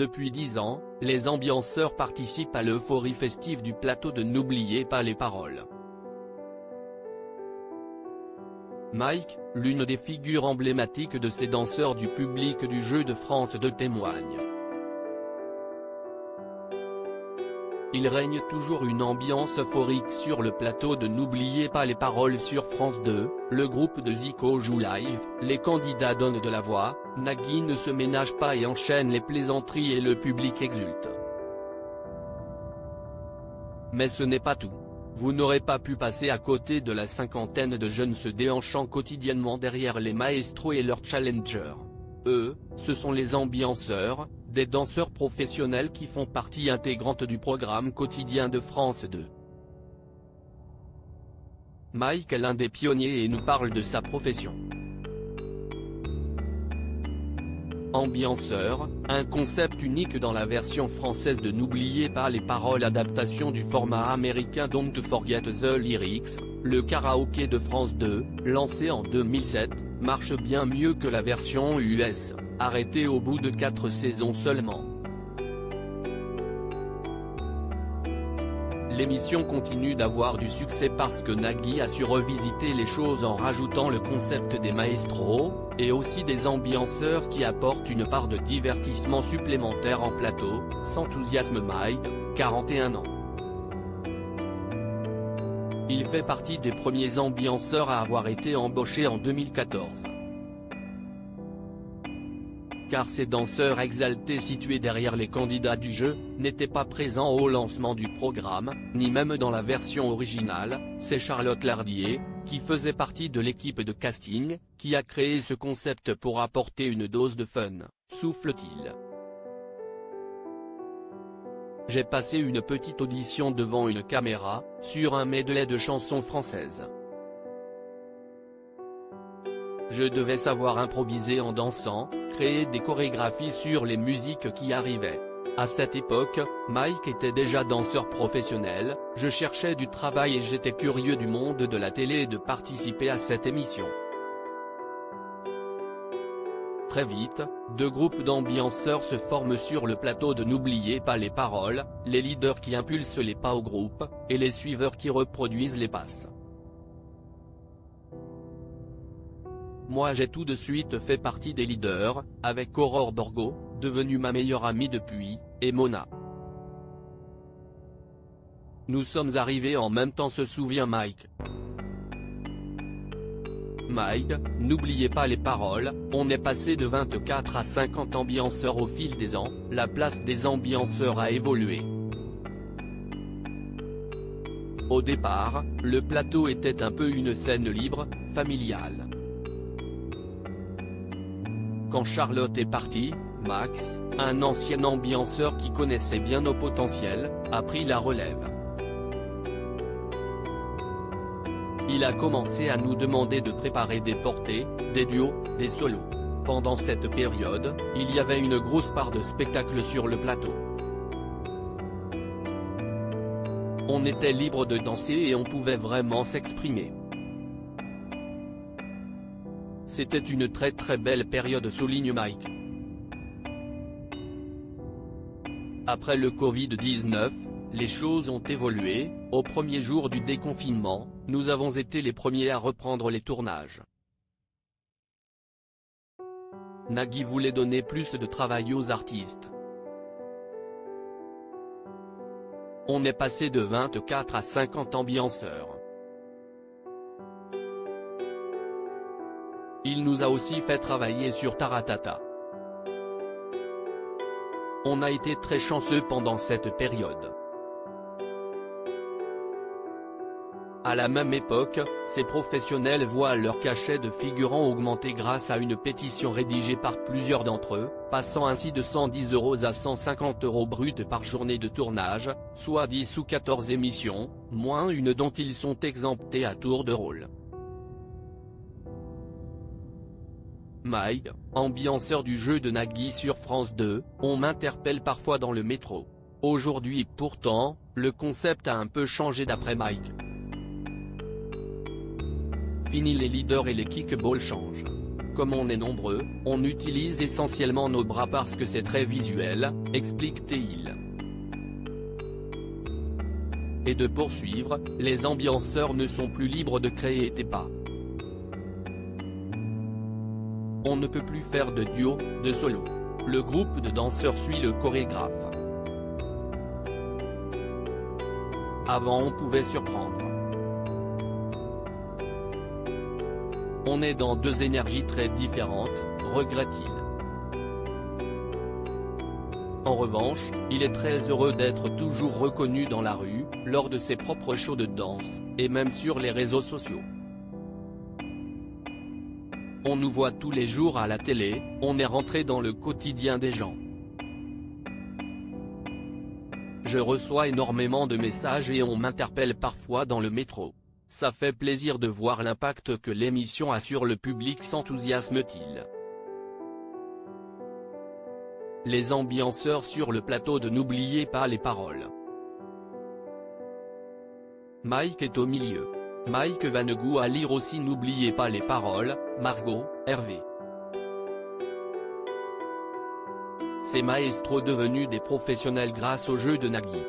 Depuis 10 ans, les ambianceurs participent à l'euphorie festive du plateau de N'oubliez pas les paroles. Mike, l'une des figures emblématiques de ces danseurs du public du Jeu de France 2 témoigne. Il règne toujours une ambiance euphorique sur le plateau de N'oubliez pas les paroles sur France 2, le groupe de Zico joue live, les candidats donnent de la voix, Nagui ne se ménage pas et enchaîne les plaisanteries et le public exulte. Mais ce n'est pas tout. Vous n'aurez pas pu passer à côté de la cinquantaine de jeunes se déhanchant quotidiennement derrière les maestros et leurs challengers. Eux, ce sont les ambianceurs, des danseurs professionnels qui font partie intégrante du programme quotidien de France 2. Mike est l'un des pionniers et nous parle de sa profession. Ambianceur, un concept unique dans la version française de N'oubliez pas les paroles, adaptation du format américain Don't Forget the Lyrics, le karaoké de France 2, lancé en 2007, marche bien mieux que la version US, arrêtée au bout de 4 saisons seulement. L'émission continue d'avoir du succès parce que Nagui a su revisiter les choses en rajoutant le concept des maestros, et aussi des ambianceurs qui apportent une part de divertissement supplémentaire en plateau, s'enthousiasme Mike, 41 ans. Il fait partie des premiers ambianceurs à avoir été embauché en 2014. Car ces danseurs exaltés situés derrière les candidats du jeu, n'étaient pas présents au lancement du programme, ni même dans la version originale, c'est Charlotte Lardier, qui faisait partie de l'équipe de casting, qui a créé ce concept pour apporter une dose de fun, souffle-t-il. J'ai passé une petite audition devant une caméra, sur un medley de chansons françaises. Je devais savoir improviser en dansant, créer des chorégraphies sur les musiques qui arrivaient. À cette époque, Mike était déjà danseur professionnel, je cherchais du travail et j'étais curieux du monde de la télé et de participer à cette émission. Très vite, 2 groupes d'ambianceurs se forment sur le plateau de N'oubliez pas les paroles, les leaders qui impulsent les pas au groupe, et les suiveurs qui reproduisent les passes. Moi j'ai tout de suite fait partie des leaders, avec Aurore Borgo, devenue ma meilleure amie depuis, et Mona. Nous sommes arrivés en même temps, se souvient Mike. Mike, n'oubliez pas les paroles, on est passé de 24 à 50 ambianceurs au fil des ans, la place des ambianceurs a évolué. Au départ, le plateau était un peu une scène libre, familiale. Quand Charlotte est partie, Max, un ancien ambianceur qui connaissait bien nos potentiels, a pris la relève. Il a commencé à nous demander de préparer des portées, des duos, des solos. Pendant cette période, il y avait une grosse part de spectacle sur le plateau. On était libre de danser et on pouvait vraiment s'exprimer. C'était une très belle période, souligne Mike. Après le Covid-19, les choses ont évolué, au premier jour du déconfinement, nous avons été les premiers à reprendre les tournages. Nagui voulait donner plus de travail aux artistes. On est passé de 24 à 50 ambianceurs. Il nous a aussi fait travailler sur Taratata. On a été très chanceux pendant cette période. À la même époque, ces professionnels voient leur cachet de figurants augmenter grâce à une pétition rédigée par plusieurs d'entre eux, passant ainsi de 110 € à 150 € bruts par journée de tournage, soit 10 ou 14 émissions, moins une dont ils sont exemptés à tour de rôle. Mike, ambianceur du jeu de Nagui sur France 2, on m'interpelle parfois dans le métro. Aujourd'hui pourtant, le concept a un peu changé d'après Mike. Fini les leaders et les kickballs changent. Comme on est nombreux, on utilise essentiellement nos bras parce que c'est très visuel, explique-t-il. Et de poursuivre, les ambianceurs ne sont plus libres de créer des pas. On ne peut plus faire de duo, de solo. Le groupe de danseurs suit le chorégraphe. Avant on pouvait surprendre. On est dans deux énergies très différentes, regrette-t-il. En revanche, il est très heureux d'être toujours reconnu dans la rue, lors de ses propres shows de danse, et même sur les réseaux sociaux. On nous voit tous les jours à la télé, on est rentré dans le quotidien des gens. Je reçois énormément de messages et on m'interpelle parfois dans le métro. Ça fait plaisir de voir l'impact que l'émission a sur le public, s'enthousiasme-t-il. Les ambianceurs sur le plateau de N'oubliez pas les paroles. Mike est au milieu. Mike Vanegou à lire aussi N'oubliez pas les paroles, Margot, Hervé. Ces maestros devenus des professionnels grâce au jeu de Nagui.